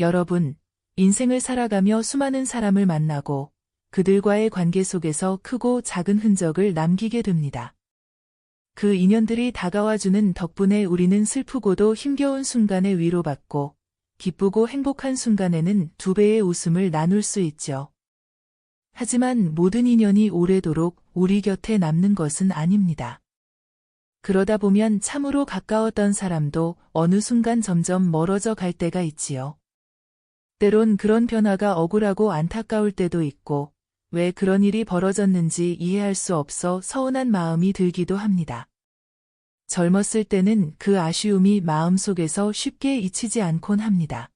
여러분, 인생을 살아가며 수많은 사람을 만나고 그들과의 관계 속에서 크고 작은 흔적을 남기게 됩니다. 그 인연들이 다가와주는 덕분에 우리는 슬프고도 힘겨운 순간에 위로받고 기쁘고 행복한 순간에는 두 배의 웃음을 나눌 수 있죠. 하지만 모든 인연이 오래도록 우리 곁에 남는 것은 아닙니다. 그러다 보면 참으로 가까웠던 사람도 어느 순간 점점 멀어져 갈 때가 있지요. 때론 그런 변화가 억울하고 안타까울 때도 있고, 왜 그런 일이 벌어졌는지 이해할 수 없어 서운한 마음이 들기도 합니다. 젊었을 때는 그 아쉬움이 마음속에서 쉽게 잊히지 않곤 합니다.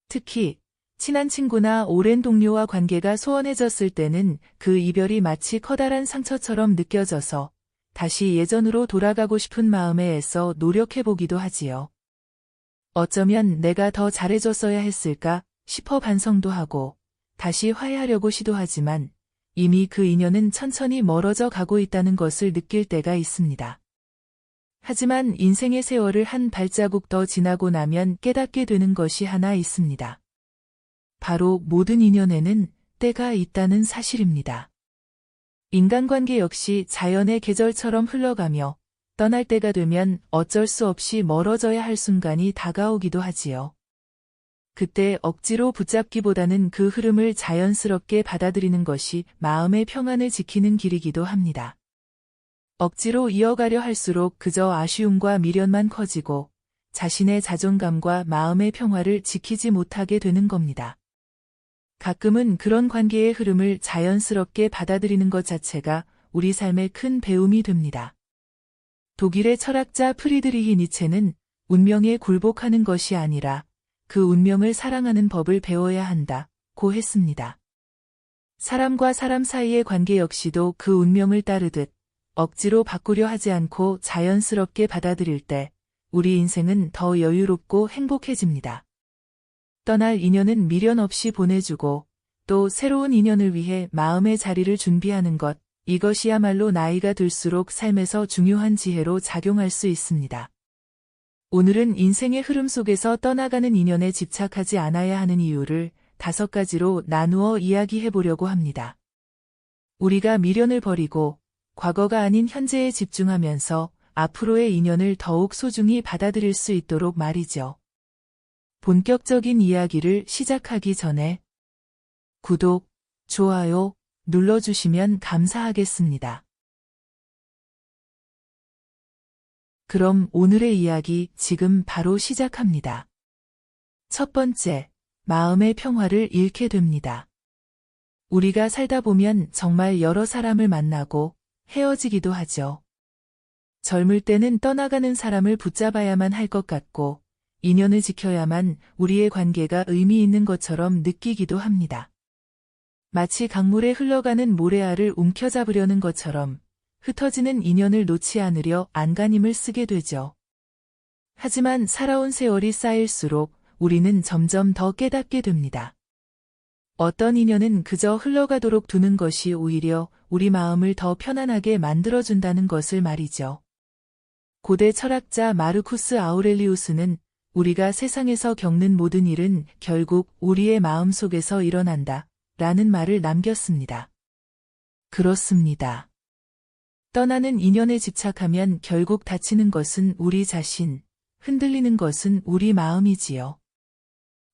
특히 친한 친구나 오랜 동료와 관계가 소원해졌을 때는 그 이별이 마치 커다란 상처처럼 느껴져서 다시 예전으로 돌아가고 싶은 마음에 애써 노력해보기도 하지요. 어쩌면 내가 더 잘해줬어야 했을까 싶어 반성도 하고 다시 화해하려고 시도하지만 이미 그 인연은 천천히 멀어져 가고 있다는 것을 느낄 때가 있습니다. 하지만 인생의 세월을 한 발자국 더 지나고 나면 깨닫게 되는 것이 하나 있습니다. 바로 모든 인연에는 때가 있다는 사실입니다. 인간관계 역시 자연의 계절처럼 흘러가며 떠날 때가 되면 어쩔 수 없이 멀어져야 할 순간이 다가오기도 하지요. 그때 억지로 붙잡기보다는 그 흐름을 자연스럽게 받아들이는 것이 마음의 평안을 지키는 길이기도 합니다. 억지로 이어가려 할수록 그저 아쉬움과 미련만 커지고 자신의 자존감과 마음의 평화를 지키지 못하게 되는 겁니다. 가끔은 그런 관계의 흐름을 자연스럽게 받아들이는 것 자체가 우리 삶의 큰 배움이 됩니다. 독일의 철학자 프리드리히 니체는 운명에 굴복하는 것이 아니라 그 운명을 사랑하는 법을 배워야 한다고 했습니다. 사람과 사람 사이의 관계 역시도 그 운명을 따르듯 억지로 바꾸려 하지 않고 자연스럽게 받아들일 때 우리 인생은 더 여유롭고 행복해집니다. 떠날 인연은 미련 없이 보내주고 또 새로운 인연을 위해 마음의 자리를 준비하는 것, 이것이야말로 나이가 들수록 삶에서 중요한 지혜로 작용할 수 있습니다. 오늘은 인생의 흐름 속에서 떠나가는 인연에 집착하지 않아야 하는 이유를 5가지로 나누어 이야기해 보려고 합니다. 우리가 미련을 버리고 과거가 아닌 현재에 집중하면서 앞으로의 인연을 더욱 소중히 받아들일 수 있도록 말이죠. 본격적인 이야기를 시작하기 전에 구독, 좋아요 눌러주시면 감사하겠습니다. 그럼 오늘의 이야기 지금 바로 시작합니다. 첫 번째, 마음의 평화를 잃게 됩니다. 우리가 살다 보면 정말 여러 사람을 만나고 헤어지기도 하죠. 젊을 때는 떠나가는 사람을 붙잡아야만 할 것 같고 인연을 지켜야만 우리의 관계가 의미 있는 것처럼 느끼기도 합니다. 마치 강물에 흘러가는 모래알을 움켜잡으려는 것처럼 흩어지는 인연을 놓지 않으려 안간힘을 쓰게 되죠. 하지만 살아온 세월이 쌓일수록 우리는 점점 더 깨닫게 됩니다. 어떤 인연은 그저 흘러가도록 두는 것이 오히려 우리 마음을 더 편안하게 만들어준다는 것을 말이죠. 고대 철학자 마르쿠스 아우렐리우스는 우리가 세상에서 겪는 모든 일은 결국 우리의 마음 속에서 일어난다 라는 말을 남겼습니다. 그렇습니다. 떠나는 인연에 집착하면 결국 다치는 것은 우리 자신, 흔들리는 것은 우리 마음이지요.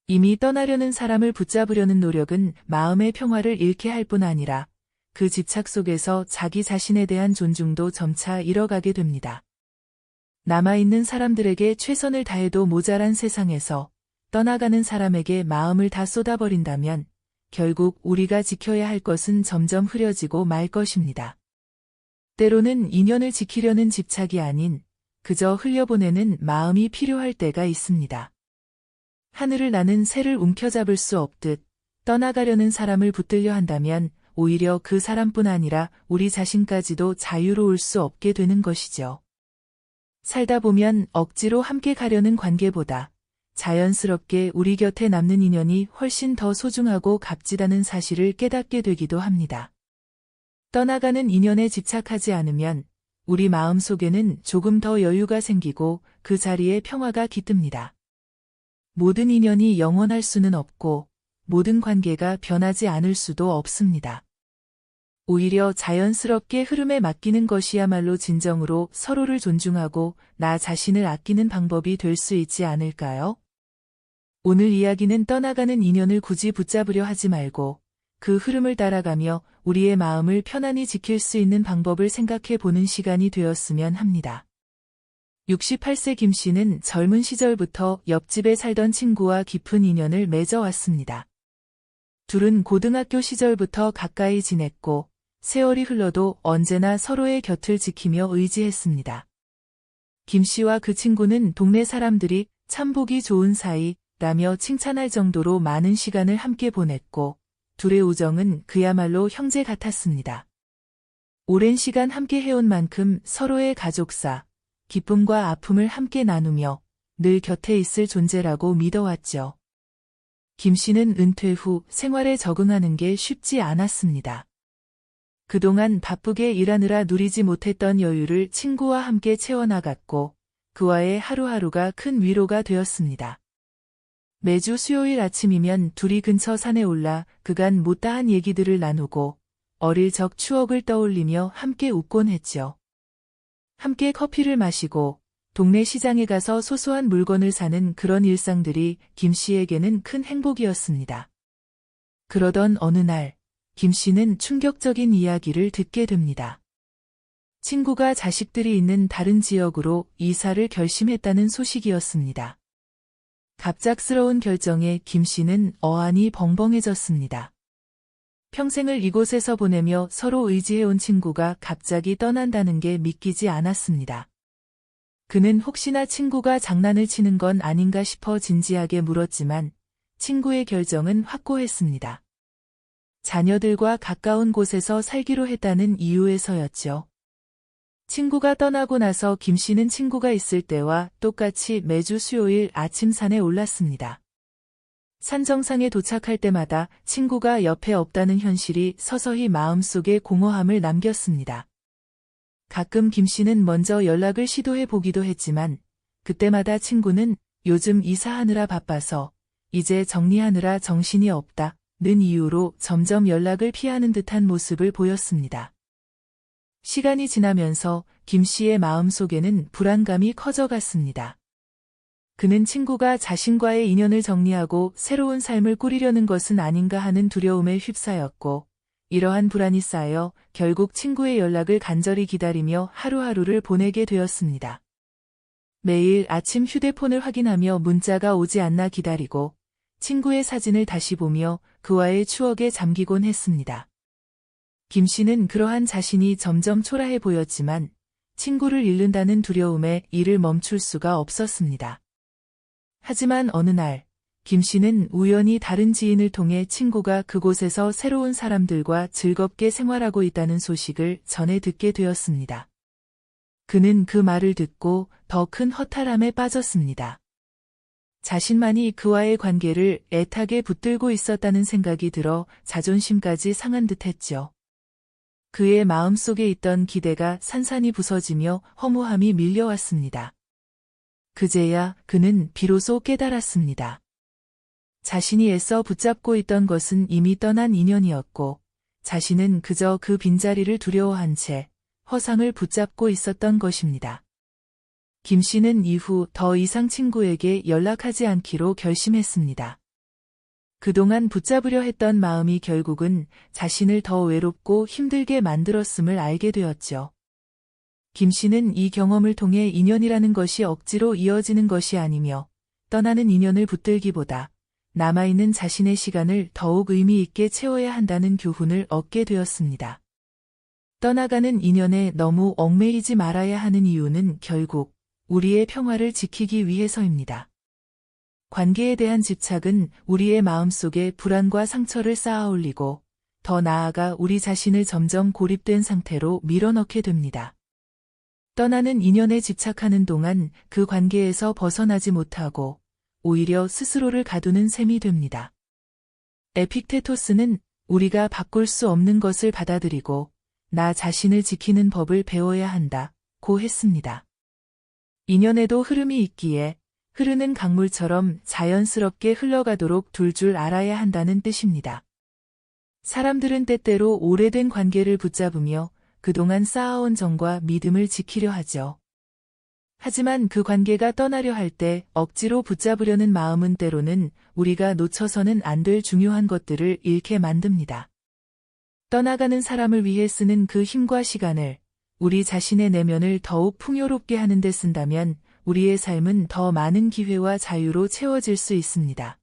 이미 떠나려는 사람을 붙잡으려는 노력은 마음의 평화를 잃게 할 뿐 아니라 그 집착 속에서 자기 자신에 대한 존중도 점차 잃어가게 됩니다. 남아있는 사람들에게 최선을 다해도 모자란 세상에서 떠나가는 사람에게 마음을 다 쏟아버린다면 결국 우리가 지켜야 할 것은 점점 흐려지고 말 것입니다. 때로는 인연을 지키려는 집착이 아닌 그저 흘려보내는 마음이 필요할 때가 있습니다. 하늘을 나는 새를 움켜잡을 수 없듯 떠나가려는 사람을 붙들려 한다면 오히려 그 사람뿐 아니라 우리 자신까지도 자유로울 수 없게 되는 것이죠. 살다 보면 억지로 함께 가려는 관계보다 자연스럽게 우리 곁에 남는 인연이 훨씬 더 소중하고 값지다는 사실을 깨닫게 되기도 합니다. 떠나가는 인연에 집착하지 않으면 우리 마음속에는 조금 더 여유가 생기고 그 자리에 평화가 깃듭니다. 모든 인연이 영원할 수는 없고 모든 관계가 변하지 않을 수도 없습니다. 오히려 자연스럽게 흐름에 맡기는 것이야말로 진정으로 서로를 존중하고 나 자신을 아끼는 방법이 될 수 있지 않을까요? 오늘 이야기는 떠나가는 인연을 굳이 붙잡으려 하지 말고 그 흐름을 따라가며 우리의 마음을 편안히 지킬 수 있는 방법을 생각해 보는 시간이 되었으면 합니다. 68세 김 씨는 젊은 시절부터 옆집에 살던 친구와 깊은 인연을 맺어왔습니다. 둘은 고등학교 시절부터 가까이 지냈고 세월이 흘러도 언제나 서로의 곁을 지키며 의지했습니다. 김 씨와 그 친구는 동네 사람들이 참 보기 좋은 사이라며 칭찬할 정도로 많은 시간을 함께 보냈고 둘의 우정은 그야말로 형제 같았습니다. 오랜 시간 함께 해온 만큼 서로의 가족사, 기쁨과 아픔을 함께 나누며 늘 곁에 있을 존재라고 믿어왔죠. 김 씨는 은퇴 후 생활에 적응하는 게 쉽지 않았습니다. 그동안 바쁘게 일하느라 누리지 못했던 여유를 친구와 함께 채워나갔고 그와의 하루하루가 큰 위로가 되었습니다. 매주 수요일 아침이면 둘이 근처 산에 올라 그간 못다한 얘기들을 나누고 어릴 적 추억을 떠올리며 함께 웃곤 했죠. 함께 커피를 마시고 동네 시장에 가서 소소한 물건을 사는 그런 일상들이 김 씨에게는 큰 행복이었습니다. 그러던 어느 날 김 씨는 충격적인 이야기를 듣게 됩니다. 친구가 자식들이 있는 다른 지역으로 이사를 결심했다는 소식이었습니다. 갑작스러운 결정에 김 씨는 어안이 벙벙해졌습니다. 평생을 이곳에서 보내며 서로 의지해온 친구가 갑자기 떠난다는 게 믿기지 않았습니다. 그는 혹시나 친구가 장난을 치는 건 아닌가 싶어 진지하게 물었지만 친구의 결정은 확고했습니다. 자녀들과 가까운 곳에서 살기로 했다는 이유에서였죠. 친구가 떠나고 나서 김 씨는 친구가 있을 때와 똑같이 매주 수요일 아침 산에 올랐습니다. 산 정상에 도착할 때마다 친구가 옆에 없다는 현실이 서서히 마음속에 공허함을 남겼습니다. 가끔 김 씨는 먼저 연락을 시도해 보기도 했지만 그때마다 친구는 요즘 이사하느라 바빠서 이제 정리하느라 정신이 없다. 는 이유로 점점 연락을 피하는 듯한 모습을 보였습니다. 시간이 지나면서 김 씨의 마음속에는 불안감이 커져갔습니다. 그는 친구가 자신과의 인연을 정리하고 새로운 삶을 꾸리려는 것은 아닌가 하는 두려움에 휩싸였고 이러한 불안이 쌓여 결국 친구의 연락을 간절히 기다리며 하루하루를 보내게 되었습니다. 매일 아침 휴대폰을 확인하며 문자가 오지 않나 기다리고 친구의 사진을 다시 보며 그와의 추억에 잠기곤 했습니다. 김 씨는 그러한 자신이 점점 초라해 보였지만 친구를 잃는다는 두려움에 일을 멈출 수가 없었습니다. 하지만 어느 날 김 씨는 우연히 다른 지인을 통해 친구가 그곳에서 새로운 사람들과 즐겁게 생활하고 있다는 소식을 전해 듣게 되었습니다. 그는 그 말을 듣고 더 큰 허탈함에 빠졌습니다. 자신만이 그와의 관계를 애타게 붙들고 있었다는 생각이 들어 자존심까지 상한 듯했죠. 그의 마음속에 있던 기대가 산산이 부서지며 허무함이 밀려왔습니다. 그제야 그는 비로소 깨달았습니다. 자신이 애써 붙잡고 있던 것은 이미 떠난 인연이었고 자신은 그저 그 빈자리를 두려워한 채 허상을 붙잡고 있었던 것입니다. 김 씨는 이후 더 이상 친구에게 연락하지 않기로 결심했습니다. 그동안 붙잡으려 했던 마음이 결국은 자신을 더 외롭고 힘들게 만들었음을 알게 되었죠. 김 씨는 이 경험을 통해 인연이라는 것이 억지로 이어지는 것이 아니며 떠나는 인연을 붙들기보다 남아있는 자신의 시간을 더욱 의미 있게 채워야 한다는 교훈을 얻게 되었습니다. 떠나가는 인연에 너무 얽매이지 말아야 하는 이유는 결국 우리의 평화를 지키기 위해서입니다. 관계에 대한 집착은 우리의 마음속에 불안과 상처를 쌓아 올리고 더 나아가 우리 자신을 점점 고립된 상태로 밀어넣게 됩니다. 떠나는 인연에 집착하는 동안 그 관계에서 벗어나지 못하고 오히려 스스로를 가두는 셈이 됩니다. 에픽테토스는 우리가 바꿀 수 없는 것을 받아들이고 나 자신을 지키는 법을 배워야 한다고 했습니다. 인연에도 흐름이 있기에 흐르는 강물처럼 자연스럽게 흘러가도록 둘 줄 알아야 한다는 뜻입니다. 사람들은 때때로 오래된 관계를 붙잡으며 그동안 쌓아온 정과 믿음을 지키려 하죠. 하지만 그 관계가 떠나려 할 때 억지로 붙잡으려는 마음은 때로는 우리가 놓쳐서는 안 될 중요한 것들을 잃게 만듭니다. 떠나가는 사람을 위해 쓰는 그 힘과 시간을 우리 자신의 내면을 더욱 풍요롭게 하는 데 쓴다면 우리의 삶은 더 많은 기회와 자유로 채워질 수 있습니다.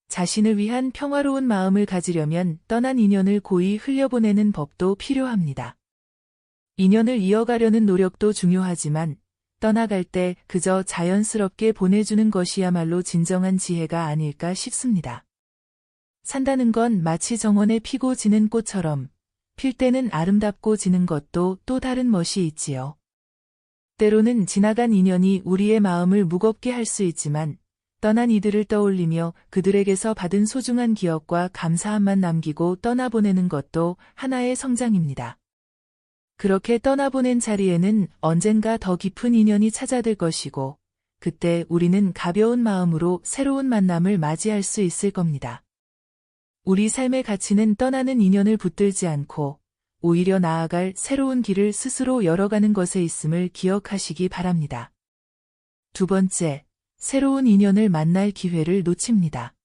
자신을 위한 평화로운 마음을 가지려면 떠난 인연을 고이 흘려보내는 법도 필요합니다. 인연을 이어가려는 노력도 중요하지만 떠나갈 때 그저 자연스럽게 보내주는 것이야말로 진정한 지혜가 아닐까 싶습니다. 산다는 건 마치 정원에 피고 지는 꽃처럼 필 때는 아름답고 지는 것도 또 다른 멋이 있지요. 때로는 지나간 인연이 우리의 마음을 무겁게 할 수 있지만 떠난 이들을 떠올리며 그들에게서 받은 소중한 기억과 감사함만 남기고 떠나보내는 것도 하나의 성장입니다. 그렇게 떠나보낸 자리에는 언젠가 더 깊은 인연이 찾아들 것이고 그때 우리는 가벼운 마음으로 새로운 만남을 맞이할 수 있을 겁니다. 우리 삶의 가치는 떠나는 인연을 붙들지 않고 오히려 나아갈 새로운 길을 스스로 열어가는 것에 있음을 기억하시기 바랍니다. 두 번째, 새로운 인연을 만날 기회를 놓칩니다.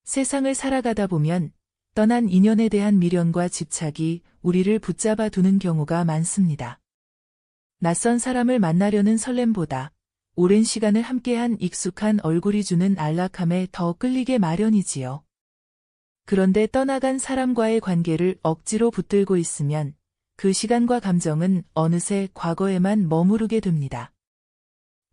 세상을 살아가다 보면 떠난 인연에 대한 미련과 집착이 우리를 붙잡아 두는 경우가 많습니다. 낯선 사람을 만나려는 설렘보다 오랜 시간을 함께한 익숙한 얼굴이 주는 안락함에 더 끌리게 마련이지요. 그런데 떠나간 사람과의 관계를 억지로 붙들고 있으면 그 시간과 감정은 어느새 과거에만 머무르게 됩니다.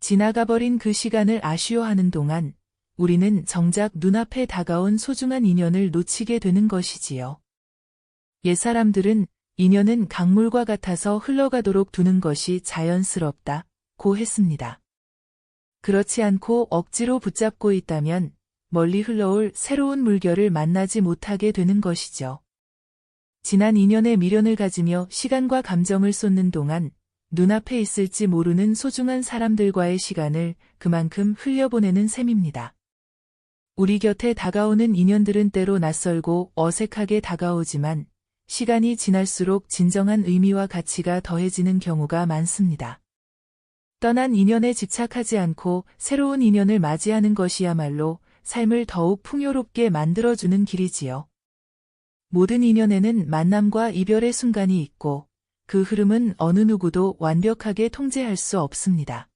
지나가버린 그 시간을 아쉬워하는 동안 우리는 정작 눈앞에 다가온 소중한 인연을 놓치게 되는 것이지요. 옛사람들은 인연은 강물과 같아서 흘러가도록 두는 것이 자연스럽다고 했습니다. 그렇지 않고 억지로 붙잡고 있다면 멀리 흘러올 새로운 물결을 만나지 못하게 되는 것이죠. 지난 인연에 미련을 가지며 시간과 감정을 쏟는 동안 눈앞에 있을지 모르는 소중한 사람들과의 시간을 그만큼 흘려보내는 셈입니다. 우리 곁에 다가오는 인연들은 때로 낯설고 어색하게 다가오지만 시간이 지날수록 진정한 의미와 가치가 더해지는 경우가 많습니다. 떠난 인연에 집착하지 않고 새로운 인연을 맞이하는 것이야말로 삶을 더욱 풍요롭게 만들어주는 길이지요. 모든 인연에는 만남과 이별의 순간이 있고 그 흐름은 어느 누구도 완벽하게 통제할 수 없습니다.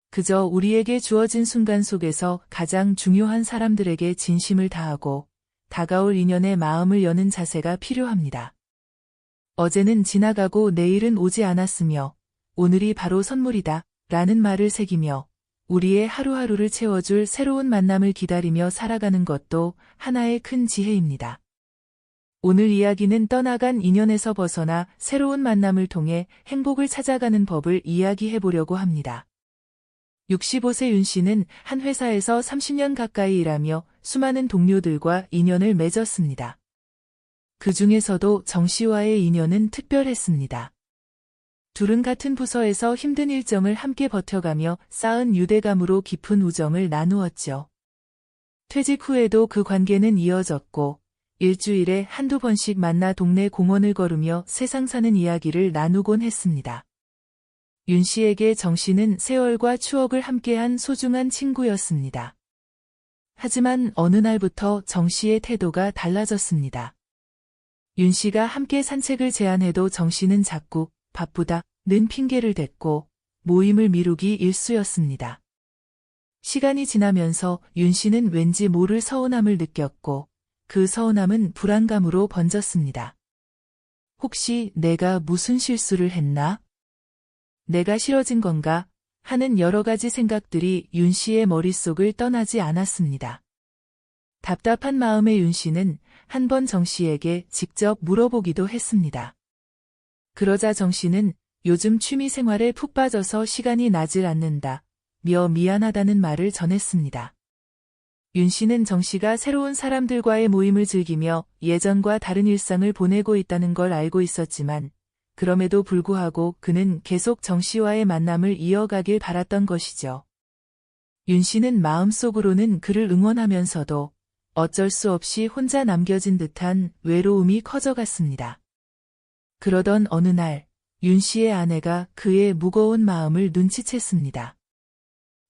그저 우리에게 주어진 순간 속에서 가장 중요한 사람들에게 진심을 다하고 다가올 인연에 마음을 여는 자세가 필요합니다. 어제는 지나가고 내일은 오지 않았으며 오늘이 바로 선물이다 라는 말을 새기며 우리의 하루하루를 채워줄 새로운 만남을 기다리며 살아가는 것도 하나의 큰 지혜입니다. 오늘 이야기는 떠나간 인연에서 벗어나 새로운 만남을 통해 행복을 찾아가는 법을 이야기해 보려고 합니다. 65세 윤 씨는 한 회사에서 30년 가까이 일하며 수많은 동료들과 인연을 맺었습니다. 그 중에서도 정 씨와의 인연은 특별했습니다. 둘은 같은 부서에서 힘든 일정을 함께 버텨가며 쌓은 유대감으로 깊은 우정을 나누었죠. 퇴직 후에도 그 관계는 이어졌고 일주일에 한두 번씩 만나 동네 공원을 걸으며 세상 사는 이야기를 나누곤 했습니다. 윤 씨에게 정 씨는 세월과 추억을 함께한 소중한 친구였습니다. 하지만 어느 날부터 정 씨의 태도가 달라졌습니다. 윤 씨가 함께 산책을 제안해도 정 씨는 자꾸 바쁘다는 핑계를 댔고 모임을 미루기 일쑤였습니다. 시간이 지나면서 윤 씨는 왠지 모를 서운함을 느꼈고 그 서운함은 불안감으로 번졌습니다. 혹시 내가 무슨 실수를 했나? 내가 싫어진 건가? 하는 여러 가지 생각들이 윤 씨의 머릿속을 떠나지 않았습니다. 답답한 마음의 윤 씨는 한 번 정 씨에게 직접 물어보기도 했습니다. 그러자 정 씨는 요즘 취미 생활에 푹 빠져서 시간이 나질 않는다 며 미안하다는 말을 전했습니다. 윤 씨는 정 씨가 새로운 사람들과의 모임을 즐기며 예전과 다른 일상을 보내고 있다는 걸 알고 있었지만 그럼에도 불구하고 그는 계속 정 씨와의 만남을 이어가길 바랐던 것이죠. 윤 씨는 마음속으로는 그를 응원하면서도 어쩔 수 없이 혼자 남겨진 듯한 외로움이 커져갔습니다. 그러던 어느 날, 윤 씨의 아내가 그의 무거운 마음을 눈치챘습니다.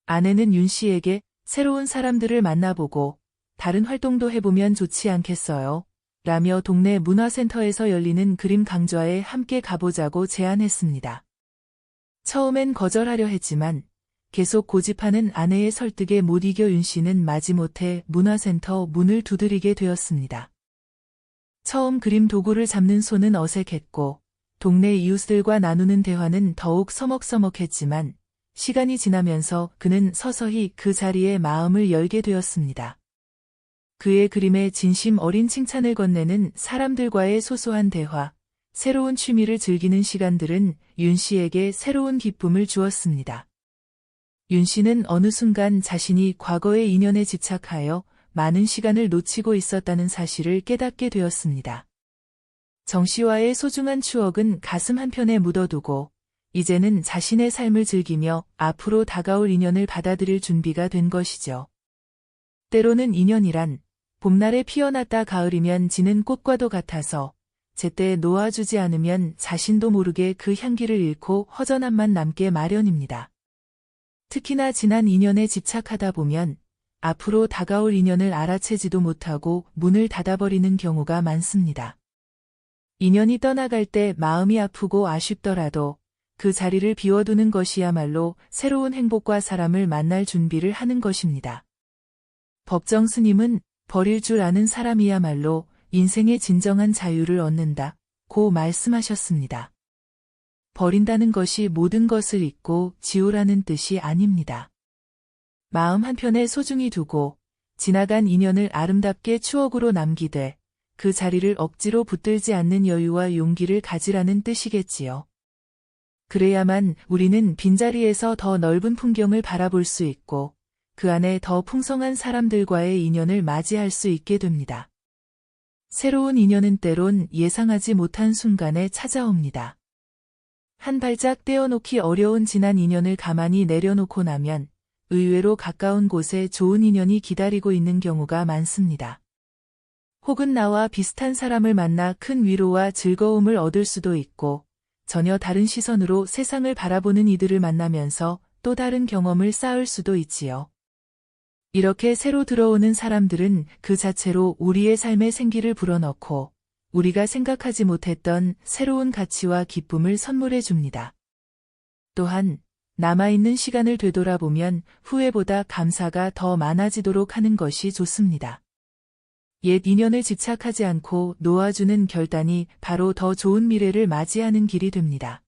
아내는 윤 씨에게 새로운 사람들을 만나보고 다른 활동도 해보면 좋지 않겠어요? 라며 동네 문화센터에서 열리는 그림 강좌에 함께 가보자고 제안했습니다. 처음엔 거절하려 했지만 계속 고집하는 아내의 설득에 못 이겨 윤 씨는 마지못해 문화센터 문을 두드리게 되었습니다. 처음 그림 도구를 잡는 손은 어색했고 동네 이웃들과 나누는 대화는 더욱 서먹서먹했지만 시간이 지나면서 그는 서서히 그 자리에 마음을 열게 되었습니다. 그의 그림에 진심 어린 칭찬을 건네는 사람들과의 소소한 대화, 새로운 취미를 즐기는 시간들은 윤 씨에게 새로운 기쁨을 주었습니다. 윤 씨는 어느 순간 자신이 과거의 인연에 집착하여 많은 시간을 놓치고 있었다는 사실을 깨닫게 되었습니다. 정 씨와의 소중한 추억은 가슴 한편에 묻어두고 이제는 자신의 삶을 즐기며 앞으로 다가올 인연을 받아들일 준비가 된 것이죠. 때로는 인연이란 봄날에 피어났다 가을이면 지는 꽃과도 같아서 제때 놓아주지 않으면 자신도 모르게 그 향기를 잃고 허전함만 남게 마련입니다. 특히나 지난 인연에 집착하다 보면 앞으로 다가올 인연을 알아채지도 못하고 문을 닫아버리는 경우가 많습니다. 인연이 떠나갈 때 마음이 아프고 아쉽더라도 그 자리를 비워두는 것이야말로 새로운 행복과 사람을 만날 준비를 하는 것입니다. 법정 스님은 버릴 줄 아는 사람이야말로 인생의 진정한 자유를 얻는다고 말씀하셨습니다. 버린다는 것이 모든 것을 잊고 지우라는 뜻이 아닙니다. 마음 한편에 소중히 두고 지나간 인연을 아름답게 추억으로 남기되 그 자리를 억지로 붙들지 않는 여유와 용기를 가지라는 뜻이겠지요. 그래야만 우리는 빈자리에서 더 넓은 풍경을 바라볼 수 있고 그 안에 더 풍성한 사람들과의 인연을 맞이할 수 있게 됩니다. 새로운 인연은 때론 예상하지 못한 순간에 찾아옵니다. 한 발짝 떼어놓기 어려운 지난 인연을 가만히 내려놓고 나면 의외로 가까운 곳에 좋은 인연이 기다리고 있는 경우가 많습니다. 혹은 나와 비슷한 사람을 만나 큰 위로와 즐거움을 얻을 수도 있고 전혀 다른 시선으로 세상을 바라보는 이들을 만나면서 또 다른 경험을 쌓을 수도 있지요. 이렇게 새로 들어오는 사람들은 그 자체로 우리의 삶에 생기를 불어넣고 우리가 생각하지 못했던 새로운 가치와 기쁨을 선물해 줍니다. 또한 남아있는 시간을 되돌아보면 후회보다 감사가 더 많아지도록 하는 것이 좋습니다. 옛 인연을 집착하지 않고 놓아주는 결단이 바로 더 좋은 미래를 맞이하는 길이 됩니다.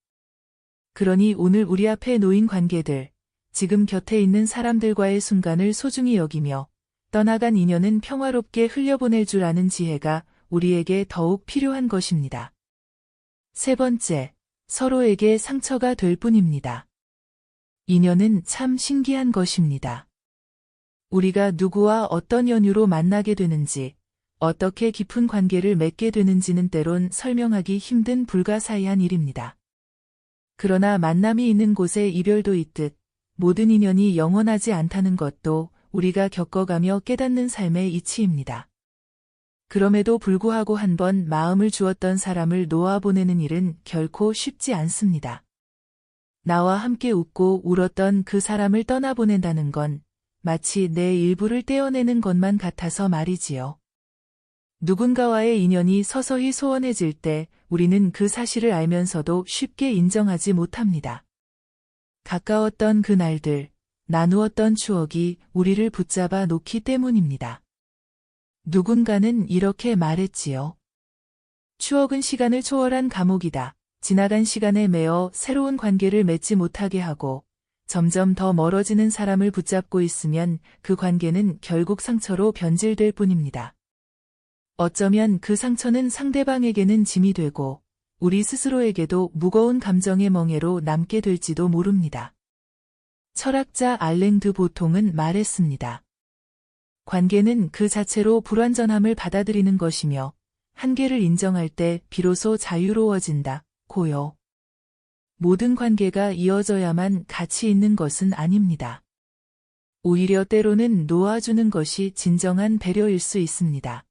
그러니 오늘 우리 앞에 놓인 관계들, 지금 곁에 있는 사람들과의 순간을 소중히 여기며 떠나간 인연은 평화롭게 흘려보낼 줄 아는 지혜가 우리에게 더욱 필요한 것입니다. 세 번째, 서로에게 상처가 될 뿐입니다. 인연은 참 신기한 것입니다. 우리가 누구와 어떤 연유로 만나게 되는지, 어떻게 깊은 관계를 맺게 되는지는 때론 설명하기 힘든 불가사의한 일입니다. 그러나 만남이 있는 곳에 이별도 있듯 모든 인연이 영원하지 않다는 것도 우리가 겪어가며 깨닫는 삶의 이치입니다. 그럼에도 불구하고 한 번 마음을 주었던 사람을 놓아보내는 일은 결코 쉽지 않습니다. 나와 함께 웃고 울었던 그 사람을 떠나보낸다는 건 마치 내 일부를 떼어내는 것만 같아서 말이지요. 누군가와의 인연이 서서히 소원해질 때 우리는 그 사실을 알면서도 쉽게 인정하지 못합니다. 가까웠던 그 날들, 나누었던 추억이 우리를 붙잡아 놓기 때문입니다. 누군가는 이렇게 말했지요. 추억은 시간을 초월한 감옥이다. 지나간 시간에 매어 새로운 관계를 맺지 못하게 하고 점점 더 멀어지는 사람을 붙잡고 있으면 그 관계는 결국 상처로 변질될 뿐입니다. 어쩌면 그 상처는 상대방에게는 짐이 되고 우리 스스로에게도 무거운 감정의 멍에로 남게 될지도 모릅니다. 철학자 알랭 드 보통은 말했습니다. 관계는 그 자체로 불완전함을 받아들이는 것이며 한계를 인정할 때 비로소 자유로워진다. 고요. 모든 관계가 이어져야만 가치 있는 것은 아닙니다. 오히려 때로는 놓아주는 것이 진정한 배려일 수 있습니다.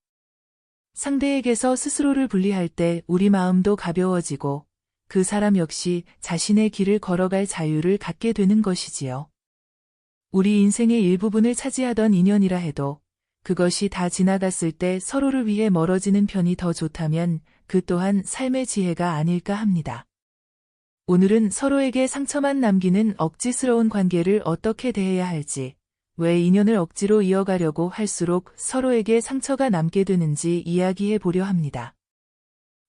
상대에게서 스스로를 분리할 때 우리 마음도 가벼워지고 그 사람 역시 자신의 길을 걸어갈 자유를 갖게 되는 것이지요. 우리 인생의 일부분을 차지하던 인연이라 해도 그것이 다 지나갔을 때 서로를 위해 멀어지는 편이 더 좋다면 그 또한 삶의 지혜가 아닐까 합니다. 오늘은 서로에게 상처만 남기는 억지스러운 관계를 어떻게 대해야 할지, 왜 인연을 억지로 이어가려고 할수록 서로에게 상처가 남게 되는지 이야기해 보려 합니다.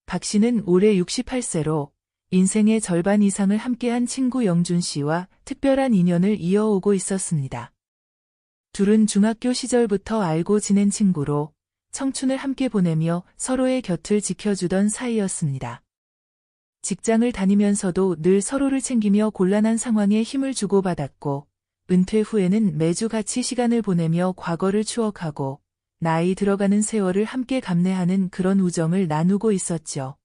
박 씨는 올해 68세로 인생의 절반 이상을 함께한 친구 영준 씨와 특별한 인연을 이어오고 있었습니다. 둘은 중학교 시절부터 알고 지낸 친구로 청춘을 함께 보내며 서로의 곁을 지켜주던 사이였습니다. 직장을 다니면서도 늘 서로를 챙기며 곤란한 상황에 힘을 주고받았고 은퇴 후에는 매주 같이 시간을 보내며 과거를 추억하고 나이 들어가는 세월을 함께 감내하는 그런 우정을 나누고 있었죠.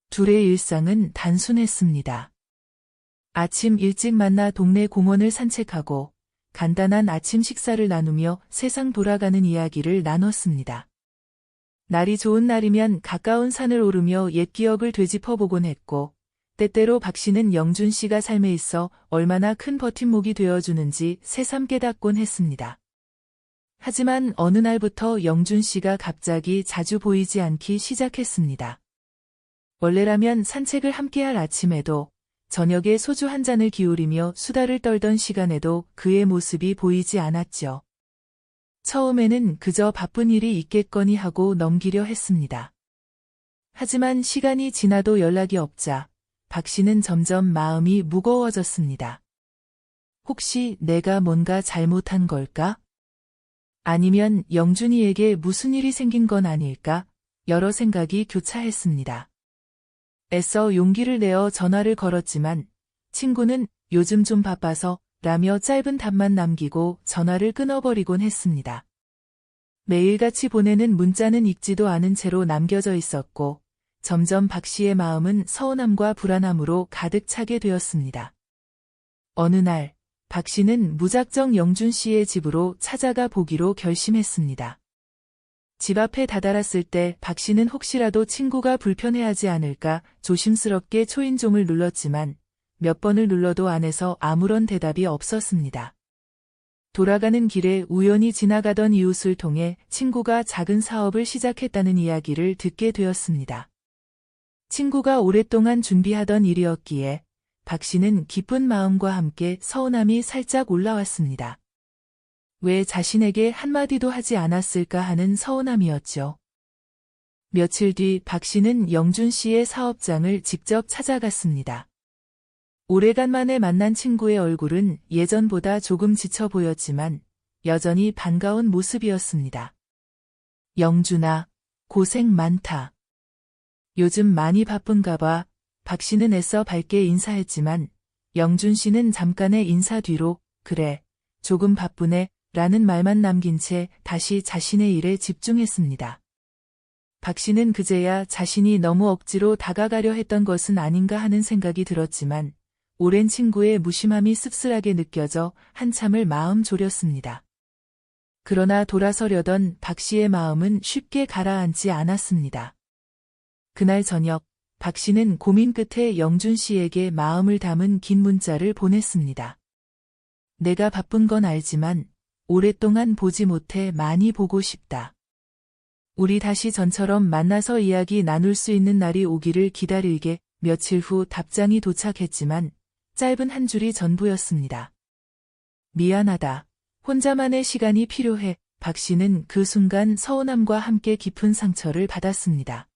둘의 일상은 단순했습니다. 아침 일찍 만나 동네 공원을 산책하고 간단한 아침 식사를 나누며 세상 돌아가는 이야기를 나눴습니다. 날이 좋은 날이면 가까운 산을 오르며 옛 기억을 되짚어보곤 했고 때때로 박 씨는 영준 씨가 삶에 있어 얼마나 큰 버팀목이 되어주는지 새삼 깨닫곤 했습니다. 하지만 어느 날부터 영준 씨가 갑자기 자주 보이지 않기 시작했습니다. 원래라면 산책을 함께할 아침에도 저녁에 소주 한 잔을 기울이며 수다를 떨던 시간에도 그의 모습이 보이지 않았죠. 처음에는 그저 바쁜 일이 있겠거니 하고 넘기려 했습니다. 하지만 시간이 지나도 연락이 없자 박 씨는 점점 마음이 무거워졌습니다. 혹시 내가 뭔가 잘못한 걸까? 아니면 영준이에게 무슨 일이 생긴 건 아닐까? 여러 생각이 교차했습니다. 애써 용기를 내어 전화를 걸었지만 친구는 요즘 좀 바빠서 라며 짧은 답만 남기고 전화를 끊어버리곤 했습니다. 매일같이 보내는 문자는 읽지도 않은 채로 남겨져 있었고 점점 박 씨의 마음은 서운함과 불안함으로 가득 차게 되었습니다. 어느 날 박 씨는 무작정 영준 씨의 집으로 찾아가 보기로 결심했습니다. 집 앞에 다다랐을 때 박 씨는 혹시라도 친구가 불편해하지 않을까 조심스럽게 초인종을 눌렀지만 몇 번을 눌러도 안에서 아무런 대답이 없었습니다. 돌아가는 길에 우연히 지나가던 이웃을 통해 친구가 작은 사업을 시작했다는 이야기를 듣게 되었습니다. 친구가 오랫동안 준비하던 일이었기에 박 씨는 기쁜 마음과 함께 서운함이 살짝 올라왔습니다. 왜 자신에게 한마디도 하지 않았을까 하는 서운함이었죠. 며칠 뒤 박 씨는 영준 씨의 사업장을 직접 찾아갔습니다. 오래간만에 만난 친구의 얼굴은 예전보다 조금 지쳐 보였지만 여전히 반가운 모습이었습니다. 영준아, 고생 많다. 요즘 많이 바쁜가 봐. 박 씨는 애써 밝게 인사했지만 영준 씨는 잠깐의 인사 뒤로 그래, 조금 바쁘네 라는 말만 남긴 채 다시 자신의 일에 집중했습니다. 박 씨는 그제야 자신이 너무 억지로 다가가려 했던 것은 아닌가 하는 생각이 들었지만 오랜 친구의 무심함이 씁쓸하게 느껴져 한참을 마음 졸였습니다. 그러나 돌아서려던 박 씨의 마음은 쉽게 가라앉지 않았습니다. 그날 저녁 박 씨는 고민 끝에 영준 씨에게 마음을 담은 긴 문자를 보냈습니다. 내가 바쁜 건 알지만 오랫동안 보지 못해 많이 보고 싶다. 우리 다시 전처럼 만나서 이야기 나눌 수 있는 날이 오기를 기다릴게. 며칠 후 답장이 도착했지만 짧은 한 줄이 전부였습니다. 미안하다. 혼자만의 시간이 필요해. 박 씨는 그 순간 서운함과 함께 깊은 상처를 받았습니다.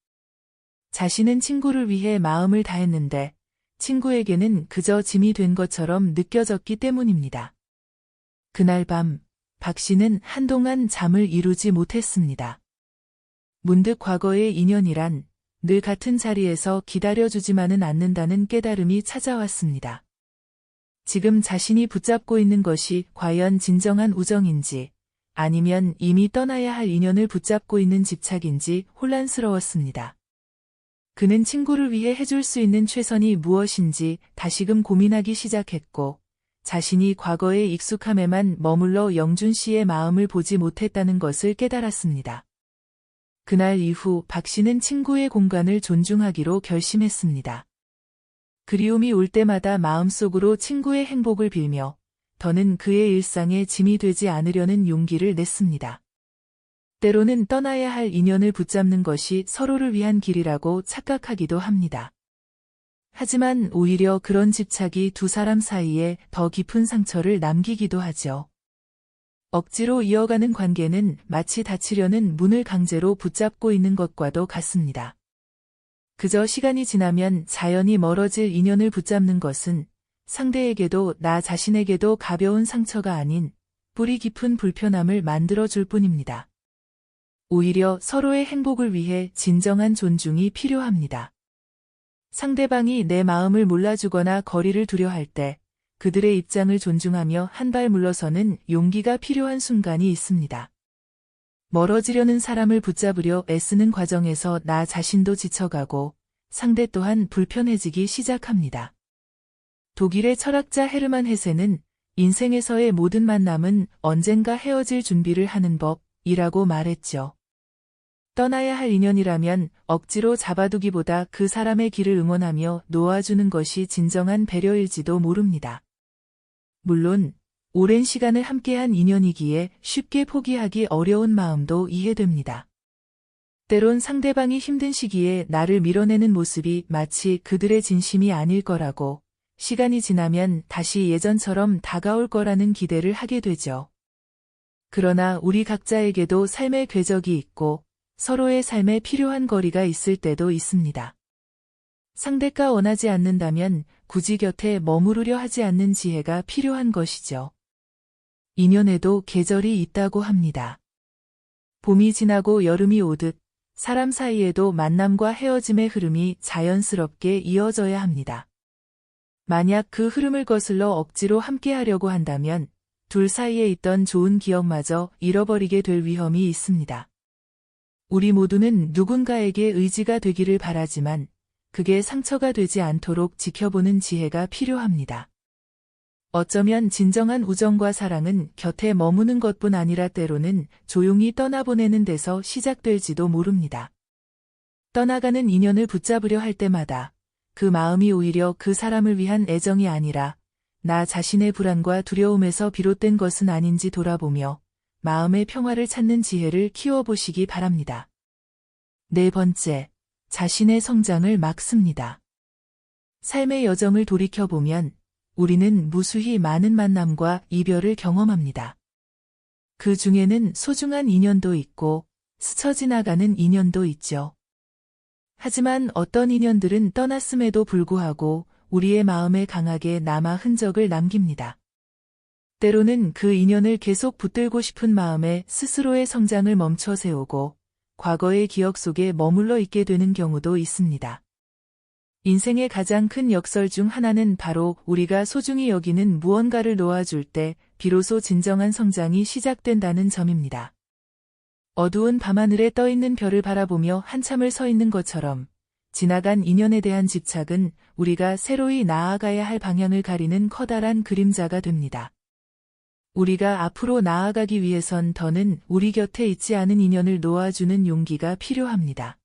자신은 친구를 위해 마음을 다했는데 친구에게는 그저 짐이 된 것처럼 느껴졌기 때문입니다. 그날 밤 박 씨는 한동안 잠을 이루지 못했습니다. 문득 과거의 인연이란 늘 같은 자리에서 기다려주지만은 않는다는 깨달음이 찾아왔습니다. 지금 자신이 붙잡고 있는 것이 과연 진정한 우정인지 아니면 이미 떠나야 할 인연을 붙잡고 있는 집착인지 혼란스러웠습니다. 그는 친구를 위해 해줄 수 있는 최선이 무엇인지 다시금 고민하기 시작했고 자신이 과거의 익숙함에만 머물러 영준 씨의 마음을 보지 못했다는 것을 깨달았습니다. 그날 이후 박 씨는 친구의 공간을 존중하기로 결심했습니다. 그리움이 올 때마다 마음속으로 친구의 행복을 빌며 더는 그의 일상에 짐이 되지 않으려는 용기를 냈습니다. 때로는 떠나야 할 인연을 붙잡는 것이 서로를 위한 길이라고 착각하기도 합니다. 하지만 오히려 그런 집착이 두 사람 사이에 더 깊은 상처를 남기기도 하죠. 억지로 이어가는 관계는 마치 닫히려는 문을 강제로 붙잡고 있는 것과도 같습니다. 그저 시간이 지나면 자연히 멀어질 인연을 붙잡는 것은 상대에게도 나 자신에게도 가벼운 상처가 아닌 뿌리 깊은 불편함을 만들어줄 뿐입니다. 오히려 서로의 행복을 위해 진정한 존중이 필요합니다. 상대방이 내 마음을 몰라주거나 거리를 두려 할 때 그들의 입장을 존중하며 한 발 물러서는 용기가 필요한 순간이 있습니다. 멀어지려는 사람을 붙잡으려 애쓰는 과정에서 나 자신도 지쳐가고 상대 또한 불편해지기 시작합니다. 독일의 철학자 헤르만 헤세는 인생에서의 모든 만남은 언젠가 헤어질 준비를 하는 법이라고 말했죠. 떠나야 할 인연이라면 억지로 잡아두기보다 그 사람의 길을 응원하며 놓아주는 것이 진정한 배려일지도 모릅니다. 물론 오랜 시간을 함께한 인연이기에 쉽게 포기하기 어려운 마음도 이해됩니다. 때론 상대방이 힘든 시기에 나를 밀어내는 모습이 마치 그들의 진심이 아닐 거라고 시간이 지나면 다시 예전처럼 다가올 거라는 기대를 하게 되죠. 그러나 우리 각자에게도 삶의 궤적이 있고 서로의 삶에 필요한 거리가 있을 때도 있습니다. 상대가 원하지 않는다면 굳이 곁에 머무르려 하지 않는 지혜가 필요한 것이죠. 인연에도 계절이 있다고 합니다. 봄이 지나고 여름이 오듯 사람 사이에도 만남과 헤어짐의 흐름이 자연스럽게 이어져야 합니다. 만약 그 흐름을 거슬러 억지로 함께하려고 한다면 둘 사이에 있던 좋은 기억마저 잃어버리게 될 위험이 있습니다. 우리 모두는 누군가에게 의지가 되기를 바라지만 그게 상처가 되지 않도록 지켜보는 지혜가 필요합니다. 어쩌면 진정한 우정과 사랑은 곁에 머무는 것뿐 아니라 때로는 조용히 떠나보내는 데서 시작될지도 모릅니다. 떠나가는 인연을 붙잡으려 할 때마다 그 마음이 오히려 그 사람을 위한 애정이 아니라 나 자신의 불안과 두려움에서 비롯된 것은 아닌지 돌아보며 마음의 평화를 찾는 지혜를 키워보시기 바랍니다. 네 번째, 자신의 성장을 막습니다. 삶의 여정을 돌이켜보면 우리는 무수히 많은 만남과 이별을 경험합니다. 그 중에는 소중한 인연도 있고 스쳐 지나가는 인연도 있죠. 하지만 어떤 인연들은 떠났음에도 불구하고 우리의 마음에 강하게 남아 흔적을 남깁니다. 때로는 그 인연을 계속 붙들고 싶은 마음에 스스로의 성장을 멈춰 세우고 과거의 기억 속에 머물러 있게 되는 경우도 있습니다. 인생의 가장 큰 역설 중 하나는 바로 우리가 소중히 여기는 무언가를 놓아줄 때 비로소 진정한 성장이 시작된다는 점입니다. 어두운 밤하늘에 떠있는 별을 바라보며 한참을 서 있는 것처럼 지나간 인연에 대한 집착은 우리가 새로이 나아가야 할 방향을 가리는 커다란 그림자가 됩니다. 우리가 앞으로 나아가기 위해선 더는 우리 곁에 있지 않은 인연을 놓아주는 용기가 필요합니다.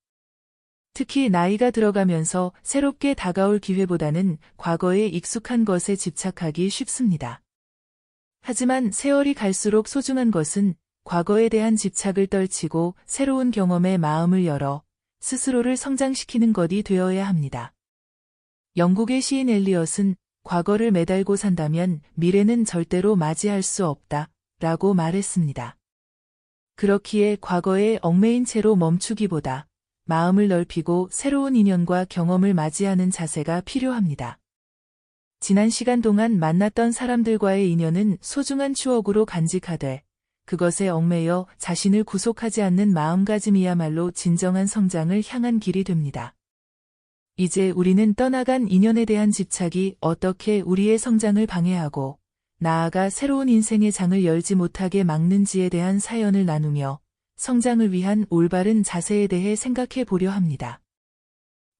특히 나이가 들어가면서 새롭게 다가올 기회보다는 과거에 익숙한 것에 집착하기 쉽습니다. 하지만 세월이 갈수록 소중한 것은 과거에 대한 집착을 떨치고 새로운 경험에 마음을 열어 스스로를 성장시키는 것이 되어야 합니다. 영국의 시인 엘리엇은 과거를 매달고 산다면 미래는 절대로 맞이할 수 없다 라고 말했습니다. 그렇기에 과거에 얽매인 채로 멈추기보다 마음을 넓히고 새로운 인연과 경험을 맞이하는 자세가 필요합니다. 지난 시간 동안 만났던 사람들과의 인연은 소중한 추억으로 간직하되 그것에 얽매여 자신을 구속하지 않는 마음가짐이야말로 진정한 성장을 향한 길이 됩니다. 이제 우리는 떠나간 인연에 대한 집착이 어떻게 우리의 성장을 방해하고 나아가 새로운 인생의 장을 열지 못하게 막는지에 대한 사연을 나누며 성장을 위한 올바른 자세에 대해 생각해 보려 합니다.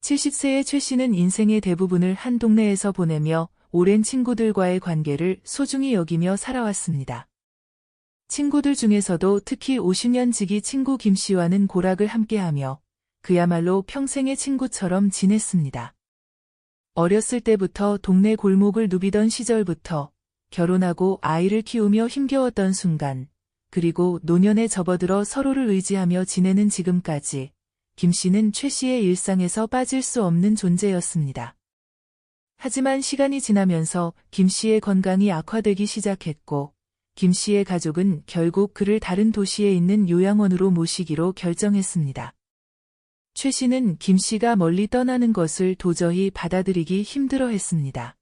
70세의 최 씨는 인생의 대부분을 한 동네에서 보내며 오랜 친구들과의 관계를 소중히 여기며 살아왔습니다. 친구들 중에서도 특히 50년 지기 친구 김 씨와는 고락을 함께하며 그야말로 평생의 친구처럼 지냈습니다. 어렸을 때부터 동네 골목을 누비던 시절부터 결혼하고 아이를 키우며 힘겨웠던 순간, 그리고 노년에 접어들어 서로를 의지하며 지내는 지금까지 김 씨는 최 씨의 일상에서 빠질 수 없는 존재였습니다. 하지만 시간이 지나면서 김 씨의 건강이 악화되기 시작했고, 김 씨의 가족은 결국 그를 다른 도시에 있는 요양원으로 모시기로 결정했습니다. 최 씨는 김 씨가 멀리 떠나는 것을 도저히 받아들이기 힘들어했습니다.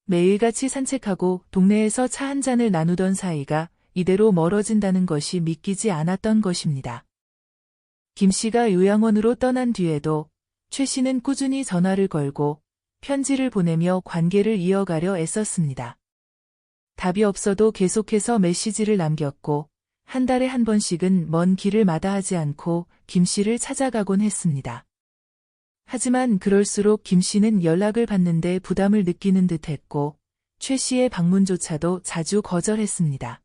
매일같이 산책하고 동네에서 차 한 잔을 나누던 사이가 이대로 멀어진다는 것이 믿기지 않았던 것입니다. 김 씨가 요양원으로 떠난 뒤에도 최 씨는 꾸준히 전화를 걸고 편지를 보내며 관계를 이어가려 애썼습니다. 답이 없어도 계속해서 메시지를 남겼고 한 달에 한 번씩은 먼 길을 마다하지 않고 김 씨를 찾아가곤 했습니다. 하지만 그럴수록 김 씨는 연락을 받는데 부담을 느끼는 듯했고 최 씨의 방문조차도 자주 거절했습니다.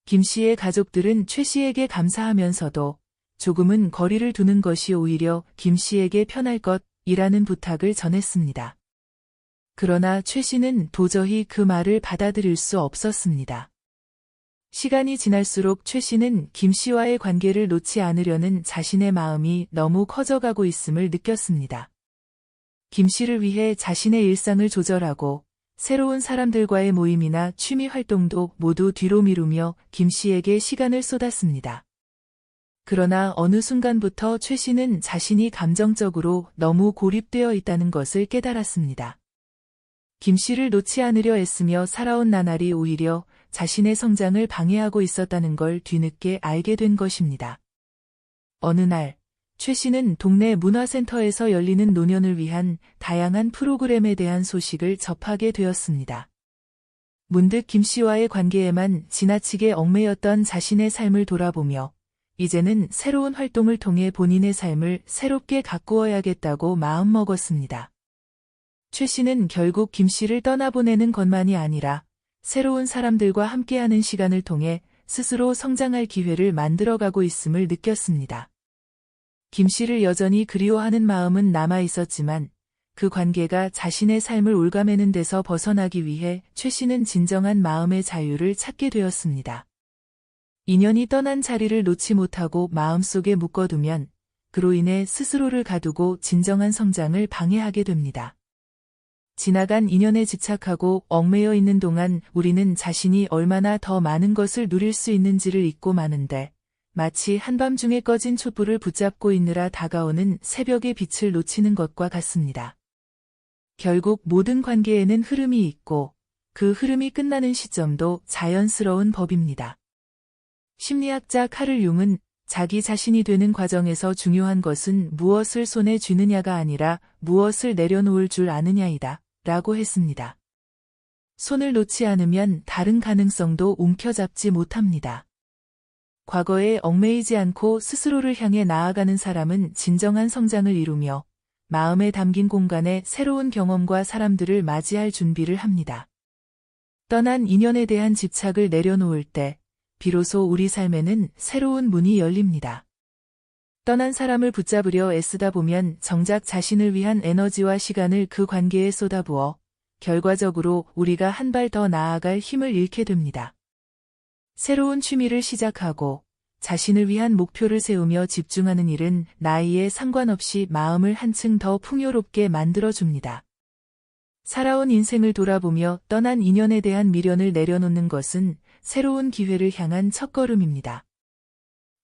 김 씨의 가족들은 최 씨에게 감사하면서도 조금은 거리를 두는 것이 오히려 김 씨에게 편할 것이라는 부탁을 전했습니다. 그러나 최 씨는 도저히 그 말을 받아들일 수 없었습니다. 시간이 지날수록 최 씨는 김 씨와의 관계를 놓지 않으려는 자신의 마음이 너무 커져가고 있음을 느꼈습니다. 김 씨를 위해 자신의 일상을 조절하고 새로운 사람들과의 모임이나 취미 활동도 모두 뒤로 미루며 김 씨에게 시간을 쏟았습니다. 그러나 어느 순간부터 최 씨는 자신이 감정적으로 너무 고립되어 있다는 것을 깨달았습니다. 김 씨를 놓지 않으려 애쓰며 살아온 나날이 오히려 자신의 성장을 방해하고 있었다는 걸 뒤늦게 알게 된 것입니다. 어느 날, 최 씨는 동네 문화센터에서 열리는 노년을 위한 다양한 프로그램에 대한 소식을 접하게 되었습니다. 문득 김 씨와의 관계에만 지나치게 얽매였던 자신의 삶을 돌아보며 이제는 새로운 활동을 통해 본인의 삶을 새롭게 가꾸어야겠다고 마음먹었습니다. 최 씨는 결국 김 씨를 떠나보내는 것만이 아니라 새로운 사람들과 함께하는 시간을 통해 스스로 성장할 기회를 만들어가고 있음을 느꼈습니다. 김 씨를 여전히 그리워하는 마음은 남아 있었지만 그 관계가 자신의 삶을 올가매는 데서 벗어나기 위해 최 씨는 진정한 마음의 자유를 찾게 되었습니다. 인연이 떠난 자리를 놓지 못하고 마음속에 묶어두면 그로 인해 스스로를 가두고 진정한 성장을 방해하게 됩니다. 지나간 인연에 집착하고 얽매여 있는 동안 우리는 자신이 얼마나 더 많은 것을 누릴 수 있는지를 잊고 마는데 마치 한밤중에 꺼진 촛불을 붙잡고 있느라 다가오는 새벽의 빛을 놓치는 것과 같습니다. 결국 모든 관계에는 흐름이 있고 그 흐름이 끝나는 시점도 자연스러운 법입니다. 심리학자 카를 융은 자기 자신이 되는 과정에서 중요한 것은 무엇을 손에 쥐느냐가 아니라 무엇을 내려놓을 줄 아느냐이다 라고 했습니다. 손을 놓지 않으면 다른 가능성도 움켜잡지 못합니다. 과거에 얽매이지 않고 스스로를 향해 나아가는 사람은 진정한 성장을 이루며 마음에 담긴 공간에 새로운 경험과 사람들을 맞이할 준비를 합니다. 떠난 인연에 대한 집착을 내려놓을 때 비로소 우리 삶에는 새로운 문이 열립니다. 떠난 사람을 붙잡으려 애쓰다 보면 정작 자신을 위한 에너지와 시간을 그 관계에 쏟아부어 결과적으로 우리가 한 발 더 나아갈 힘을 잃게 됩니다. 새로운 취미를 시작하고 자신을 위한 목표를 세우며 집중하는 일은 나이에 상관없이 마음을 한층 더 풍요롭게 만들어줍니다. 살아온 인생을 돌아보며 떠난 인연에 대한 미련을 내려놓는 것은 새로운 기회를 향한 첫걸음입니다.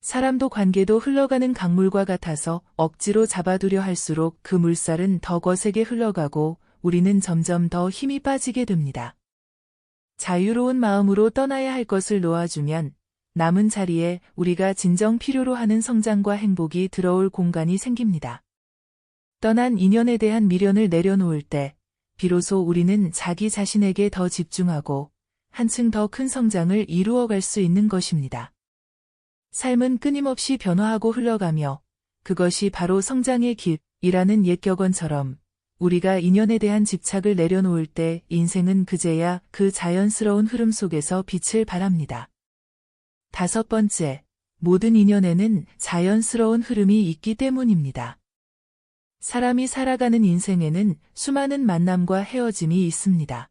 사람도 관계도 흘러가는 강물과 같아서 억지로 잡아두려 할수록 그 물살은 더 거세게 흘러가고 우리는 점점 더 힘이 빠지게 됩니다. 자유로운 마음으로 떠나야 할 것을 놓아주면 남은 자리에 우리가 진정 필요로 하는 성장과 행복이 들어올 공간이 생깁니다. 떠난 인연에 대한 미련을 내려놓을 때 비로소 우리는 자기 자신에게 더 집중하고 한층 더 큰 성장을 이루어갈 수 있는 것입니다. 삶은 끊임없이 변화하고 흘러가며 그것이 바로 성장의 길이라는 옛 격언처럼 우리가 인연에 대한 집착을 내려놓을 때 인생은 그제야 그 자연스러운 흐름 속에서 빛을 발합니다. 5번째, 모든 인연에는 자연스러운 흐름이 있기 때문입니다. 사람이 살아가는 인생에는 수많은 만남과 헤어짐이 있습니다.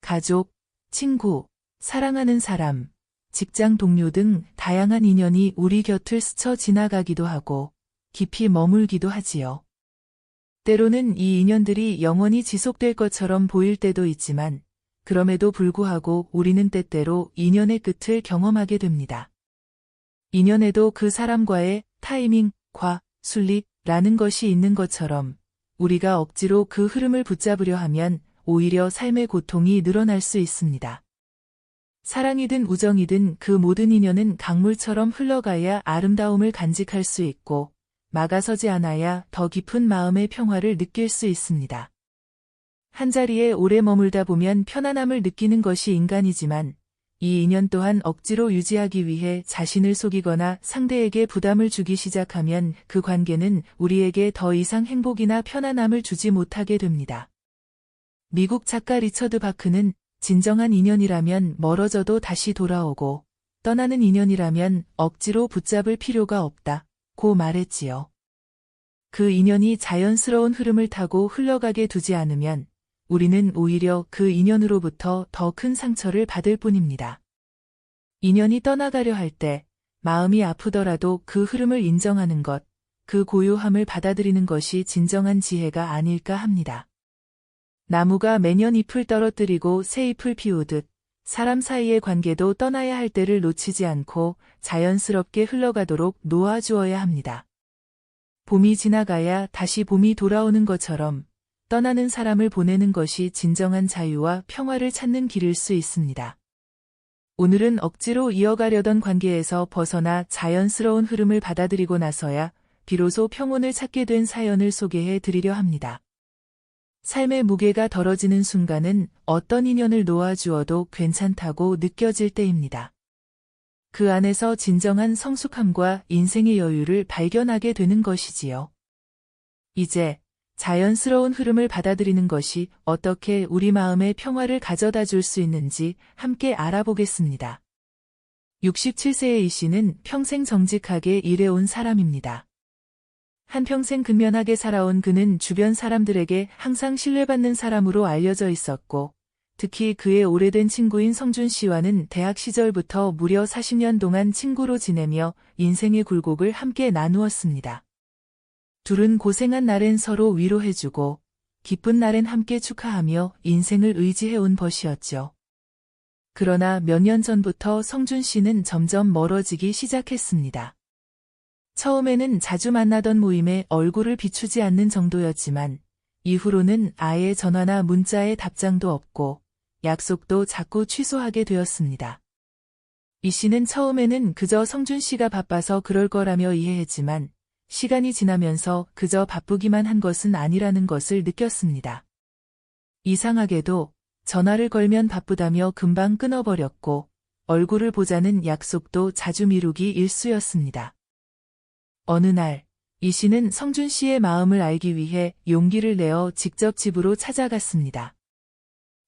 가족, 친구, 사랑하는 사람, 직장 동료 등 다양한 인연이 우리 곁을 스쳐 지나가기도 하고 깊이 머물기도 하지요. 때로는 이 인연들이 영원히 지속될 것처럼 보일 때도 있지만 그럼에도 불구하고 우리는 때때로 인연의 끝을 경험하게 됩니다. 인연에도 그 사람과의 타이밍과 순리라는 것이 있는 것처럼 우리가 억지로 그 흐름을 붙잡으려 하면 오히려 삶의 고통이 늘어날 수 있습니다. 사랑이든 우정이든 그 모든 인연은 강물처럼 흘러가야 아름다움을 간직할 수 있고 막아서지 않아야 더 깊은 마음의 평화를 느낄 수 있습니다. 한자리에 오래 머물다 보면 편안함을 느끼는 것이 인간이지만 이 인연 또한 억지로 유지하기 위해 자신을 속이거나 상대에게 부담을 주기 시작하면 그 관계는 우리에게 더 이상 행복이나 편안함을 주지 못하게 됩니다. 미국 작가 리처드 바크는 진정한 인연이라면 멀어져도 다시 돌아오고 떠나는 인연이라면 억지로 붙잡을 필요가 없다고 말했지요. 그 인연이 자연스러운 흐름을 타고 흘러가게 두지 않으면 우리는 오히려 그 인연으로부터 더 큰 상처를 받을 뿐입니다. 인연이 떠나가려 할 때 마음이 아프더라도 그 흐름을 인정하는 것, 그 고요함을 받아들이는 것이 진정한 지혜가 아닐까 합니다. 나무가 매년 잎을 떨어뜨리고 새 잎을 피우듯 사람 사이의 관계도 떠나야 할 때를 놓치지 않고 자연스럽게 흘러가도록 놓아주어야 합니다. 봄이 지나가야 다시 봄이 돌아오는 것처럼 떠나는 사람을 보내는 것이 진정한 자유와 평화를 찾는 길일 수 있습니다. 오늘은 억지로 이어가려던 관계에서 벗어나 자연스러운 흐름을 받아들이고 나서야 비로소 평온을 찾게 된 사연을 소개해 드리려 합니다. 삶의 무게가 덜어지는 순간은 어떤 인연을 놓아주어도 괜찮다고 느껴질 때입니다. 그 안에서 진정한 성숙함과 인생의 여유를 발견하게 되는 것이지요. 이제 자연스러운 흐름을 받아들이는 것이 어떻게 우리 마음의 평화를 가져다 줄 수 있는지 함께 알아보겠습니다. 67세의 이 씨는 평생 정직하게 일해온 사람입니다. 한평생 근면하게 살아온 그는 주변 사람들에게 항상 신뢰받는 사람으로 알려져 있었고, 특히 그의 오래된 친구인 성준 씨와는 대학 시절부터 무려 40년 동안 친구로 지내며 인생의 굴곡을 함께 나누었습니다. 둘은 고생한 날엔 서로 위로해주고, 기쁜 날엔 함께 축하하며 인생을 의지해온 벗이었죠. 그러나 몇 년 전부터 성준 씨는 점점 멀어지기 시작했습니다. 처음에는 자주 만나던 모임에 얼굴을 비추지 않는 정도였지만 이후로는 아예 전화나 문자에 답장도 없고 약속도 자꾸 취소하게 되었습니다. 이 씨는 처음에는 그저 성준 씨가 바빠서 그럴 거라며 이해했지만 시간이 지나면서 그저 바쁘기만 한 것은 아니라는 것을 느꼈습니다. 이상하게도 전화를 걸면 바쁘다며 금방 끊어버렸고 얼굴을 보자는 약속도 자주 미루기 일쑤였습니다. 어느 날, 이 씨는 성준 씨의 마음을 알기 위해 용기를 내어 직접 집으로 찾아갔습니다.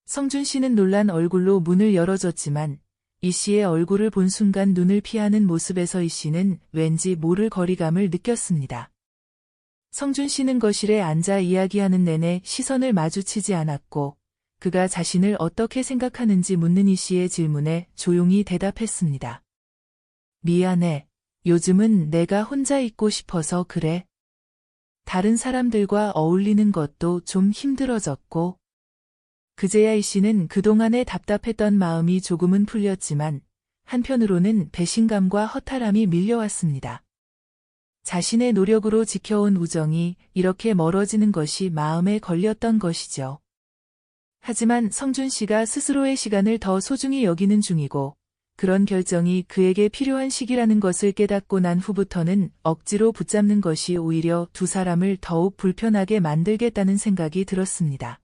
성준 씨는 놀란 얼굴로 문을 열어줬지만 이 씨의 얼굴을 본 순간 눈을 피하는 모습에서 이 씨는 왠지 모를 거리감을 느꼈습니다. 성준 씨는 거실에 앉아 이야기하는 내내 시선을 마주치지 않았고 그가 자신을 어떻게 생각하는지 묻는 이 씨의 질문에 조용히 대답했습니다. 미안해. 요즘은 내가 혼자 있고 싶어서 그래. 다른 사람들과 어울리는 것도 좀 힘들어졌고. 그제야 이 씨는 그동안의 답답했던 마음이 조금은 풀렸지만 한편으로는 배신감과 허탈함이 밀려왔습니다. 자신의 노력으로 지켜온 우정이 이렇게 멀어지는 것이 마음에 걸렸던 것이죠. 하지만 성준 씨가 스스로의 시간을 더 소중히 여기는 중이고 그런 결정이 그에게 필요한 시기라는 것을 깨닫고 난 후부터는 억지로 붙잡는 것이 오히려 두 사람을 더욱 불편하게 만들겠다는 생각이 들었습니다.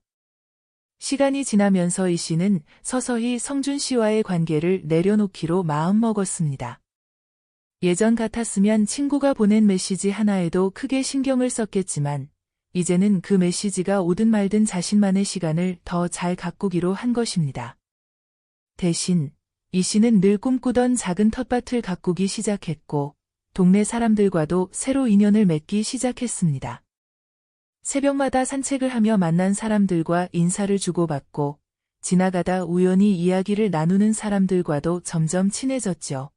시간이 지나면서 이 씨는 서서히 성준 씨와의 관계를 내려놓기로 마음먹었습니다. 예전 같았으면 친구가 보낸 메시지 하나에도 크게 신경을 썼겠지만 이제는 그 메시지가 오든 말든 자신만의 시간을 더 잘 가꾸기로 한 것입니다. 대신 이 씨는 늘 꿈꾸던 작은 텃밭을 가꾸기 시작했고 동네 사람들과도 새로 인연을 맺기 시작했습니다. 새벽마다 산책을 하며 만난 사람들과 인사를 주고받고 지나가다 우연히 이야기를 나누는 사람들과도 점점 친해졌죠.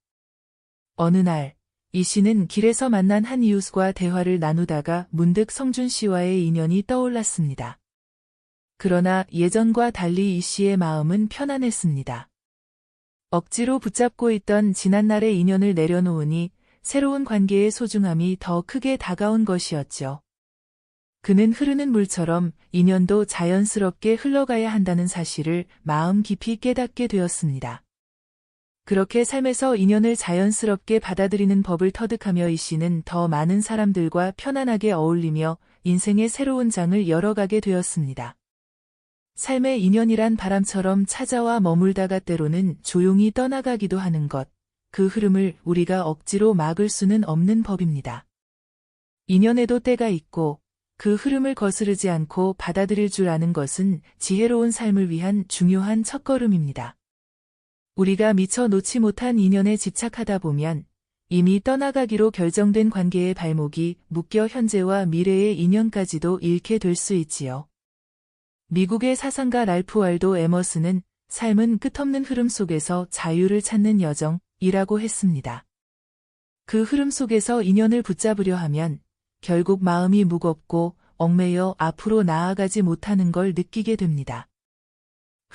어느 날 이 씨는 길에서 만난 한 이웃과 대화를 나누다가 문득 성준 씨와의 인연이 떠올랐습니다. 그러나 예전과 달리 이 씨의 마음은 편안했습니다. 억지로 붙잡고 있던 지난날의 인연을 내려놓으니 새로운 관계의 소중함이 더 크게 다가온 것이었죠. 그는 흐르는 물처럼 인연도 자연스럽게 흘러가야 한다는 사실을 마음 깊이 깨닫게 되었습니다. 그렇게 삶에서 인연을 자연스럽게 받아들이는 법을 터득하며 이 씨는 더 많은 사람들과 편안하게 어울리며 인생의 새로운 장을 열어가게 되었습니다. 삶의 인연이란 바람처럼 찾아와 머물다가 때로는 조용히 떠나가기도 하는 것, 그 흐름을 우리가 억지로 막을 수는 없는 법입니다. 인연에도 때가 있고 그 흐름을 거스르지 않고 받아들일 줄 아는 것은 지혜로운 삶을 위한 중요한 첫걸음입니다. 우리가 미처 놓지 못한 인연에 집착하다 보면 이미 떠나가기로 결정된 관계의 발목이 묶여 현재와 미래의 인연까지도 잃게 될 수 있지요. 미국의 사상가 랄프 월도 에머슨은 삶은 끝없는 흐름 속에서 자유를 찾는 여정이라고 했습니다. 그 흐름 속에서 인연을 붙잡으려 하면 결국 마음이 무겁고 얽매여 앞으로 나아가지 못하는 걸 느끼게 됩니다.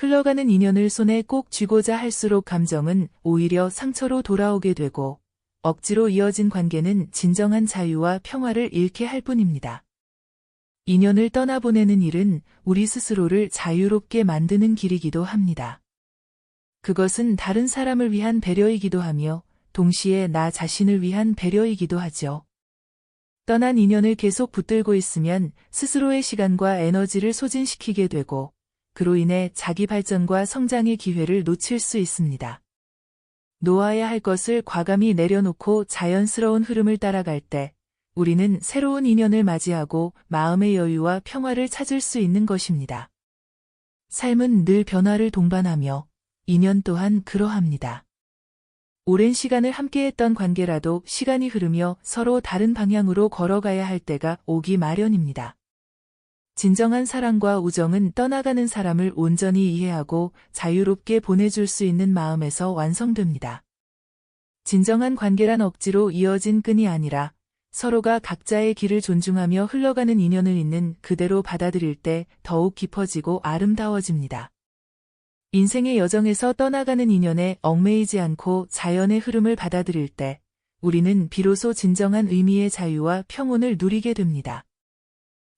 흘러가는 인연을 손에 꼭 쥐고자 할수록 감정은 오히려 상처로 돌아오게 되고 억지로 이어진 관계는 진정한 자유와 평화를 잃게 할 뿐입니다. 인연을 떠나보내는 일은 우리 스스로를 자유롭게 만드는 길이기도 합니다. 그것은 다른 사람을 위한 배려이기도 하며 동시에 나 자신을 위한 배려이기도 하죠. 떠난 인연을 계속 붙들고 있으면 스스로의 시간과 에너지를 소진시키게 되고 그로 인해 자기 발전과 성장의 기회를 놓칠 수 있습니다. 놓아야 할 것을 과감히 내려놓고 자연스러운 흐름을 따라갈 때 우리는 새로운 인연을 맞이하고 마음의 여유와 평화를 찾을 수 있는 것입니다. 삶은 늘 변화를 동반하며 인연 또한 그러합니다. 오랜 시간을 함께했던 관계라도 시간이 흐르며 서로 다른 방향으로 걸어가야 할 때가 오기 마련입니다. 진정한 사랑과 우정은 떠나가는 사람을 온전히 이해하고 자유롭게 보내줄 수 있는 마음에서 완성됩니다. 진정한 관계란 억지로 이어진 끈이 아니라 서로가 각자의 길을 존중하며 흘러가는 인연을 있는 그대로 받아들일 때 더욱 깊어지고 아름다워집니다. 인생의 여정에서 떠나가는 인연에 얽매이지 않고 자연의 흐름을 받아들일 때 우리는 비로소 진정한 의미의 자유와 평온을 누리게 됩니다.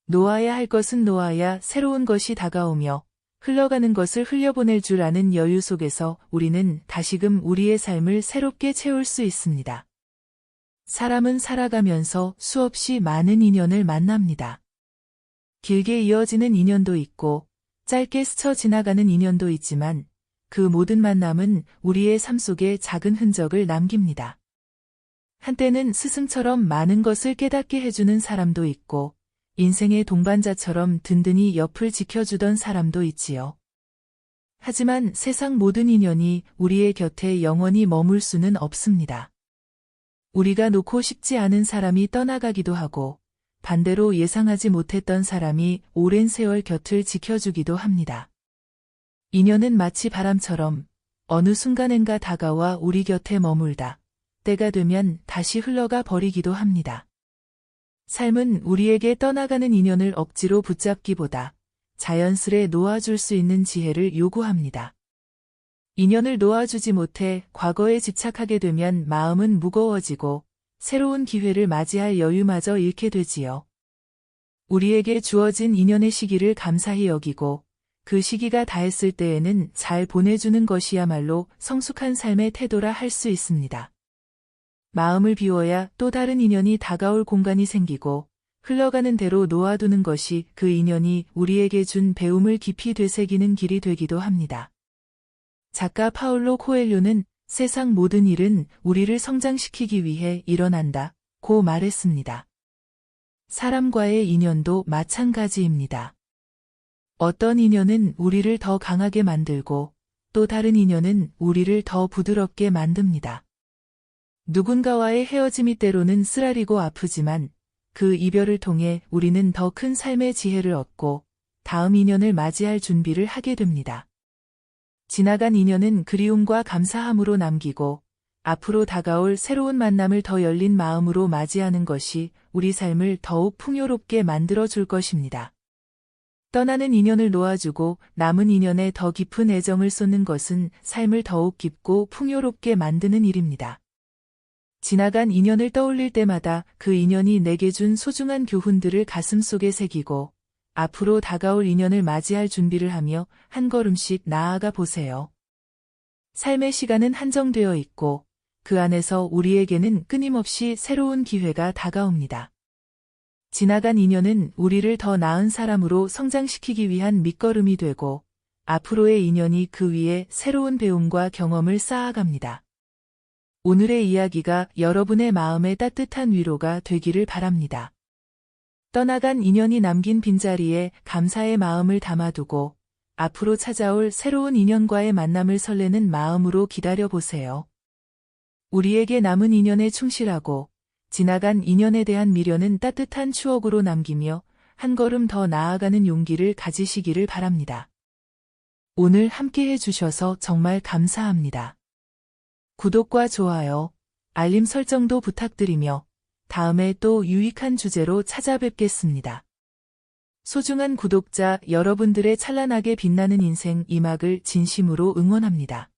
놓아야 할 것은 놓아야 새로운 것이 다가오며 흘러가는 것을 흘려보낼 줄 아는 여유 속에서 우리는 다시금 우리의 삶을 새롭게 채울 수 있습니다. 사람은 살아가면서 수없이 많은 인연을 만납니다. 길게 이어지는 인연도 있고 짧게 스쳐 지나가는 인연도 있지만 그 모든 만남은 우리의 삶 속에 작은 흔적을 남깁니다. 한때는 스승처럼 많은 것을 깨닫게 해주는 사람도 있고 인생의 동반자처럼 든든히 옆을 지켜주던 사람도 있지요. 하지만 세상 모든 인연이 우리의 곁에 영원히 머물 수는 없습니다. 우리가 놓고 싶지 않은 사람이 떠나가기도 하고 반대로 예상하지 못했던 사람이 오랜 세월 곁을 지켜주기도 합니다. 인연은 마치 바람처럼 어느 순간엔가 다가와 우리 곁에 머물다 때가 되면 다시 흘러가 버리기도 합니다. 삶은 우리에게 떠나가는 인연을 억지로 붙잡기보다 자연스레 놓아줄 수 있는 지혜를 요구합니다. 인연을 놓아주지 못해 과거에 집착하게 되면 마음은 무거워지고 새로운 기회를 맞이할 여유마저 잃게 되지요. 우리에게 주어진 인연의 시기를 감사히 여기고 그 시기가 다했을 때에는 잘 보내주는 것이야말로 성숙한 삶의 태도라 할 수 있습니다. 마음을 비워야 또 다른 인연이 다가올 공간이 생기고 흘러가는 대로 놓아두는 것이 그 인연이 우리에게 준 배움을 깊이 되새기는 길이 되기도 합니다. 작가 파울로 코엘료는 세상 모든 일은 우리를 성장시키기 위해 일어난다고 말했습니다. 사람과의 인연도 마찬가지입니다. 어떤 인연은 우리를 더 강하게 만들고 또 다른 인연은 우리를 더 부드럽게 만듭니다. 누군가와의 헤어짐이 때로는 쓰라리고 아프지만 그 이별을 통해 우리는 더 큰 삶의 지혜를 얻고 다음 인연을 맞이할 준비를 하게 됩니다. 지나간 인연은 그리움과 감사함으로 남기고 앞으로 다가올 새로운 만남을 더 열린 마음으로 맞이하는 것이 우리 삶을 더욱 풍요롭게 만들어 줄 것입니다. 떠나는 인연을 놓아주고 남은 인연에 더 깊은 애정을 쏟는 것은 삶을 더욱 깊고 풍요롭게 만드는 일입니다. 지나간 인연을 떠올릴 때마다 그 인연이 내게 준 소중한 교훈들을 가슴속에 새기고 앞으로 다가올 인연을 맞이할 준비를 하며 한 걸음씩 나아가 보세요. 삶의 시간은 한정되어 있고 그 안에서 우리에게는 끊임없이 새로운 기회가 다가옵니다. 지나간 인연은 우리를 더 나은 사람으로 성장시키기 위한 밑거름이 되고 앞으로의 인연이 그 위에 새로운 배움과 경험을 쌓아갑니다. 오늘의 이야기가 여러분의 마음에 따뜻한 위로가 되기를 바랍니다. 떠나간 인연이 남긴 빈자리에 감사의 마음을 담아두고 앞으로 찾아올 새로운 인연과의 만남을 설레는 마음으로 기다려보세요. 우리에게 남은 인연에 충실하고 지나간 인연에 대한 미련은 따뜻한 추억으로 남기며 한 걸음 더 나아가는 용기를 가지시기를 바랍니다. 오늘 함께 해주셔서 정말 감사합니다. 구독과 좋아요, 알림 설정도 부탁드리며 다음에 또 유익한 주제로 찾아뵙겠습니다. 소중한 구독자 여러분들의 찬란하게 빛나는 인생 이막을 진심으로 응원합니다.